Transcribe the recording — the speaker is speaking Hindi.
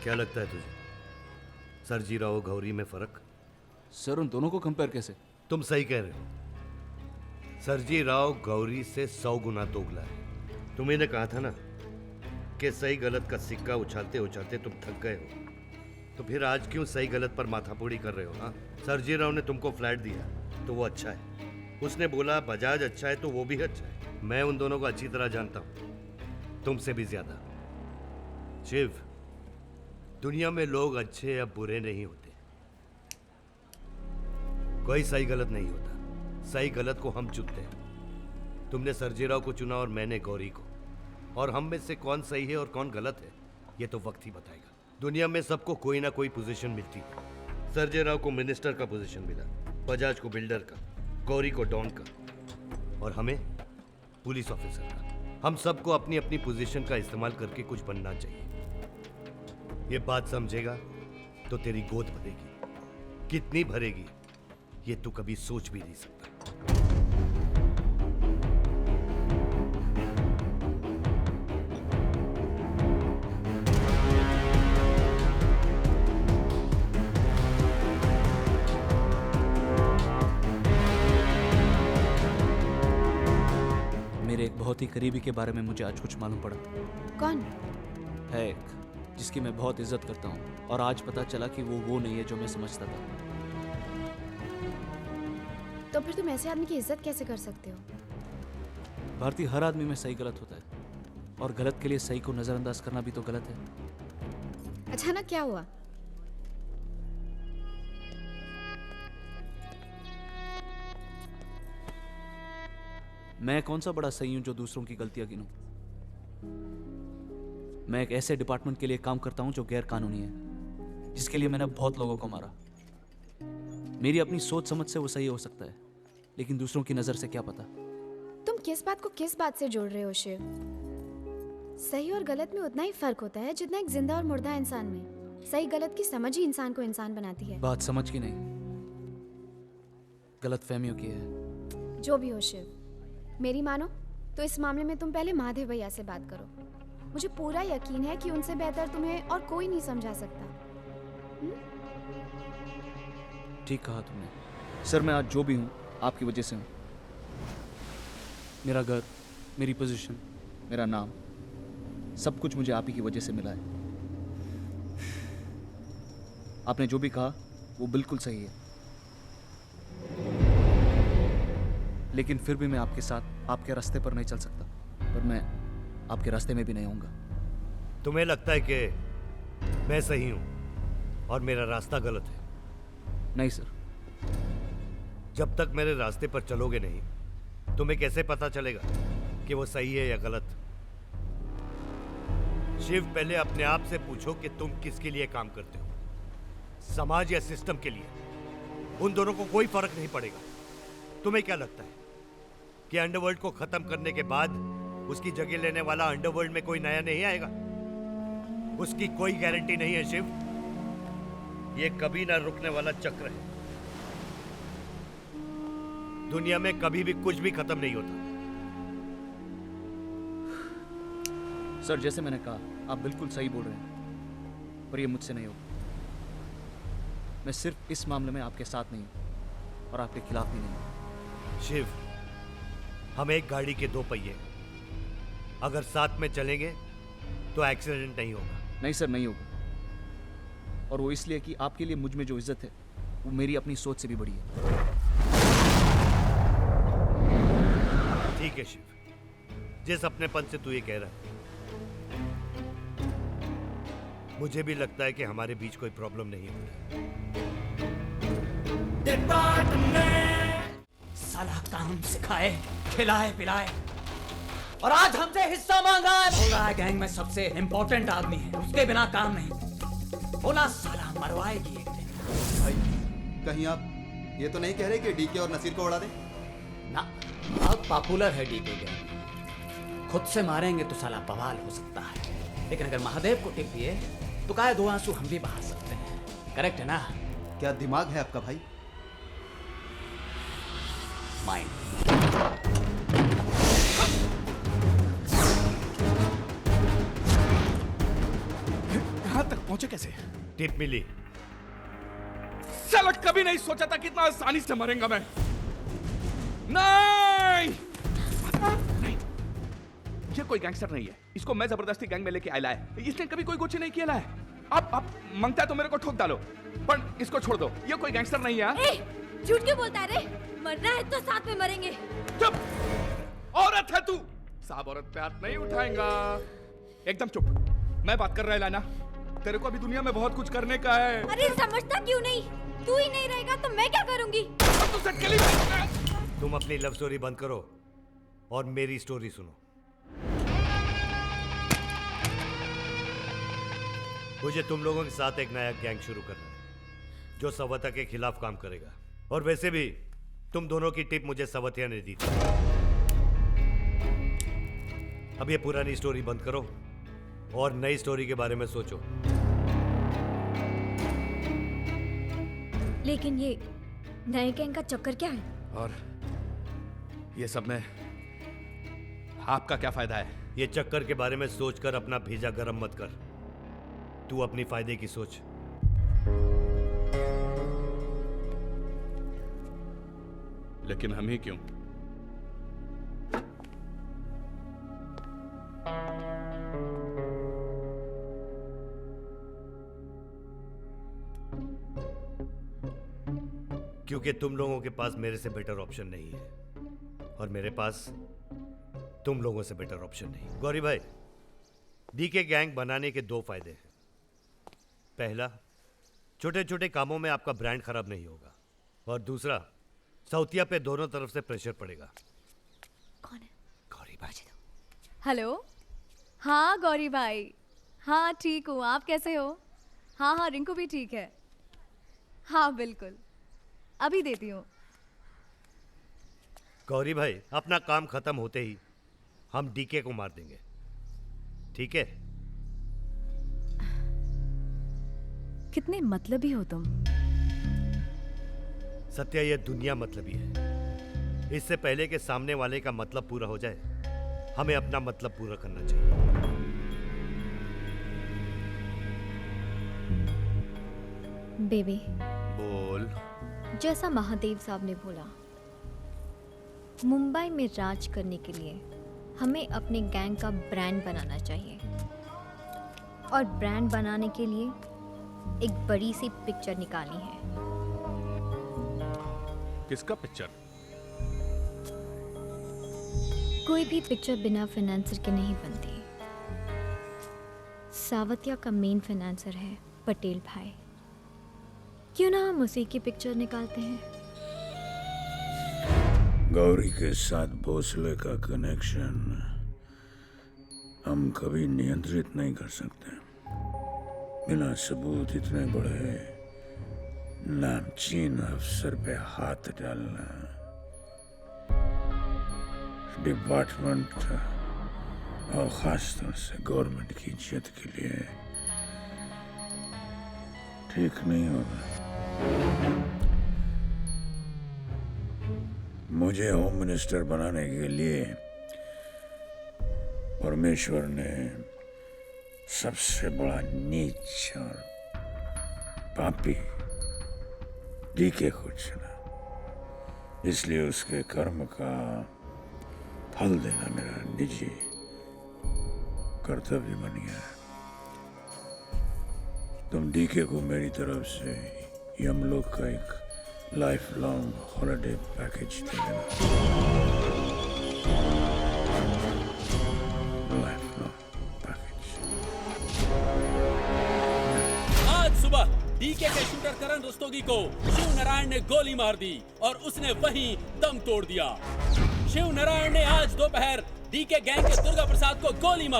क्या लगता है तुझे, सर्जीराव गौरी में फर्क? सर उन दोनों को कंपेयर कैसे? तुम सही कह रहे हो। सर्जीराव गौरी से 100 गुना दोगला है। तुम्ही ने कहा था ना कि सही गलत का सिक्का उछालते उछालते तुम थक गए हो, तो फिर आज क्यों सही गलत पर माथापूरी कर रहे हो? हाँ, सर्जीराव ने तुमको फ्लैट दिया तो वो अच्छा है, उसने बोला बजाज अच्छा है तो वो भी अच्छा है। मैं उन दोनों को अच्छी तरह जानता हूं, तुमसे भी ज्यादा। शिव, दुनिया में लोग अच्छे या बुरे नहीं होते, कोई सही गलत नहीं होता। सही गलत को हम चुनते हैं। तुमने सर्जीराव को चुना और मैंने गौरी को, और हम में से कौन सही है और कौन गलत है ये तो वक्त ही बताएगा। दुनिया में सबको कोई ना कोई पोजीशन मिलती है। सर्जीराव को मिनिस्टर का पोजीशन मिला, बजाज को बिल्डर का, गौरी को डॉन का, और हमें पुलिस ऑफिसर का। हम सबको अपनी अपनी पोजीशन का इस्तेमाल करके कुछ बनना चाहिए। ये बात समझेगा तो तेरी गोद भरेगी। कितनी भरेगी ये तू कभी सोच भी नहीं सकता। मेरे एक बहुत ही करीबी के बारे में मुझे आज कुछ मालूम पड़ा। कौन है एक जिसकी मैं बहुत इज्जत करता हूँ, और आज पता चला कि वो नहीं है जो मैं समझता था। तो फिर तुम ऐसे आदमी की इज्जत कैसे कर सकते हो? भारतीय, हर आदमी में सही गलत होता है, और गलत के लिए सही को नजरअंदाज करना भी तो गलत है। अचानक क्या हुआ? मैं कौन सा बड़ा सही हूं जो दूसरों की गलतियां गिनूं? मैं एक ऐसे डिपार्टमेंट के लिए काम करता हूं जो गैर कानूनी है, जिसके लिए मैंने बहुत लोगों को मारा। मेरी अपनी सोच समझ से वो सही हो सकता है, लेकिन दूसरों की नजर से क्या पता। तुम किस बात को किस बात से जोड़ रहे हो शिव? सही और गलत में उतना ही फर्क होता है जितना एक जिंदा और मुर्दा इंसान में। सही गलत की समझ ही इंसान को इंसान बनाती है। बात समझ की नहीं, गलत फहमियों की है। जो भी हो शिव, मेरी मानो तो इस मामले में तुम पहले महादेव भैया से बात करो। मुझे पूरा यकीन है कि उनसे बेहतर तुम्हें और कोई नहीं समझा सकता। ठीक कहा तुमने। सर, मैं आज जो भी हूं आपकी वजह से हूं। मेरा घर, मेरी पोजीशन, मेरा नाम, सब कुछ मुझे आप ही की वजह से मिला है। आपने जो भी कहा वो बिल्कुल सही है, लेकिन फिर भी मैं आपके साथ आपके रास्ते पर नहीं चल सकता, और मैं आपके रास्ते में भी नहीं आऊंगा। तुम्हें लगता है कि मैं सही हूं और मेरा रास्ता गलत है? नहीं सर। जब तक मेरे रास्ते पर चलोगे नहीं, तुम्हें कैसे पता चलेगा कि वो सही है या गलत? शिव, पहले अपने आप से पूछो कि तुम किसके लिए काम करते हो, समाज या सिस्टम के लिए? उन दोनों को कोई फर्क नहीं पड़ेगा। तुम्हें क्या लगता है कि अंडरवर्ल्ड को खत्म करने के बाद उसकी जगह लेने वाला अंडरवर्ल्ड में कोई नया नहीं आएगा? उसकी कोई गारंटी नहीं है शिव। ये कभी ना रुकने वाला चक्र है। दुनिया में कभी भी कुछ भी खत्म नहीं होता। सर, जैसे मैंने कहा, आप बिल्कुल सही बोल रहे हैं, पर ये मुझसे नहीं होगा। मैं सिर्फ इस मामले में आपके साथ नहीं हूं और आपके खिलाफ भी नहीं हूं। शिव, हम एक गाड़ी के दो पहिए हैं। अगर साथ में चलेंगे तो एक्सीडेंट नहीं होगा। नहीं सर, नहीं होगा, और वो इसलिए कि आपके लिए मुझ में जो इज्जत है वो मेरी अपनी सोच से भी बड़ी है। ठीक है शिव, जिस अपनेपन से तू ये कह रहा है, मुझे भी लगता है कि हमारे बीच कोई प्रॉब्लम नहीं होगी। साला काम सिखाए, खिलाए पिलाए, और आज हमसे हिस्सा मांगा है। बोला गैंग में सबसे इम्पोर्टेंट आदमी है, उसके बिना काम नहीं। बोला साला मरवाएगी एक दिन। भाई, कहीं आप ये तो नहीं कह रहे कि डीके और नसीर को उड़ा दें? ना, बहुत पॉपुलर है डीके गैंग। खुद से मारेंगे तो साला बवाल हो सकता है, लेकिन अगर महादेव को टिप दिए तो काहे दो आंसू हम भी बहा सकते हैं। करेक्ट है ना? क्या दिमाग है आपका भाई? माइंड। कहाँ तक पहुंचे कैसे? टिप मिली। साला कभी नहीं सोचा था कि इतना आसानी से मरेगा मैं। नहीं नहीं, ये कोई गैंगस्टर नहीं है। इसको मैं जबरदस्ती गैंग में लेके आया है। इसने कभी कोई गुच्छे नहीं किया है। आप मांगता है तो मेरे को ठोक डालो, पर इसको छोड़ दो। ये कोई गैंगस्टर नहीं है। झूठ क्यों बोलता है रे? मरना है तो साथ में मरेंगे। चुप, औरत है तू। साहब औरत पे हाथ नहीं उठाएगा। एकदम चुप। मैं बात कर रहा है लाना। तेरे को अभी दुनिया में बहुत कुछ करने का है। अरे समझता क्यों नहीं? तू ही नहीं रहेगा तो मैं क्या करूंगी? तुम अपनी लव स्टोरी बंद करो और मेरी स्टोरी सुनो। मुझे तुम लोगों के साथ एक नया गैंग शुरू करना है जो सवता के खिलाफ काम करेगा। और वैसे भी तुम दोनों की टिप मुझे सवतिया ने दी थी। अब ये पुरानी स्टोरी बंद करो और नई स्टोरी के बारे में सोचो। लेकिन ये नए गैंग का चक्कर क्या है? और ये सब में आपका क्या फायदा है? ये चक्कर के बारे में सोचकर अपना भेजा गरम मत कर। तू अपनी फायदे की सोच। लेकिन हम ही क्यों? क्योंकि तुम लोगों के पास मेरे से बेटर ऑप्शन नहीं है और मेरे पास तुम लोगों से बेटर ऑप्शन नहीं। गौरी भाई, डीके गैंग बनाने के दो फायदे हैं। पहला, छोटे छोटे कामों में आपका ब्रांड खराब नहीं होगा, और दूसरा, सौतिया पे दोनों तरफ से प्रेशर पड़ेगा। कौन है? गौरी भाई। हेलो। हाँ गौरी भाई, हाँ ठीक हूँ, आप कैसे हो? हाँ हाँ, रिंकू भी ठीक है। हाँ बिल्कुल, अभी देती हूँ। गौरी भाई, अपना काम खत्म होते ही हम डीके को मार देंगे, ठीक है? कितने मतलबी हो तुम। सत्या, ये दुनिया मतलबी है। इससे पहले कि सामने वाले का मतलब पूरा हो जाए, हमें अपना मतलब पूरा करना चाहिए। बेबी, बोल। जैसा महादेव साहब ने बोला, मुंबई में राज करने के लिए हमें अपने गैंग का ब्रांड बनाना चाहिए, और ब्रांड बनाने के लिए एक बड़ी सी पिक्चर निकालनी है। किसका पिक्चर? कोई भी पिक्चर बिना फाइनेंसर के नहीं बनती। सावतिया का मेन फाइनेंसर है पटेल भाई। क्यों ना हम उसी की पिक्चर निकालते हैं? गौरी के साथ भोसले का कनेक्शन हम कभी नियंत्रित नहीं कर सकते। बिना सबूत इतने बड़े नामचीन अफसर पे हाथ डालना डिपार्टमेंट और खासतौर से गवर्नमेंट की इज्जत के लिए ठीक नहीं होगा। मुझे होम मिनिस्टर बनाने के लिए परमेश्वर ने सबसे बड़ा नीच और पापी डीके को चुना, इसलिए उसके कर्म का फल देना मेरा निजी कर्तव्य बन गया है। तुम डीके को मेरी तरफ से यमलोक का एक लाइफ लॉन्ग हॉलिडे पैकेज दे देना। Life long package. आज सुबह डीके के शूटर करण रस्तोगी को शिव नारायण ने गोली मार दी और उसने वहीं दम तोड़ दिया। शिव नारायण ने आज दोपहर डीके गैंग के दुर्गा प्रसाद को गोली मारी।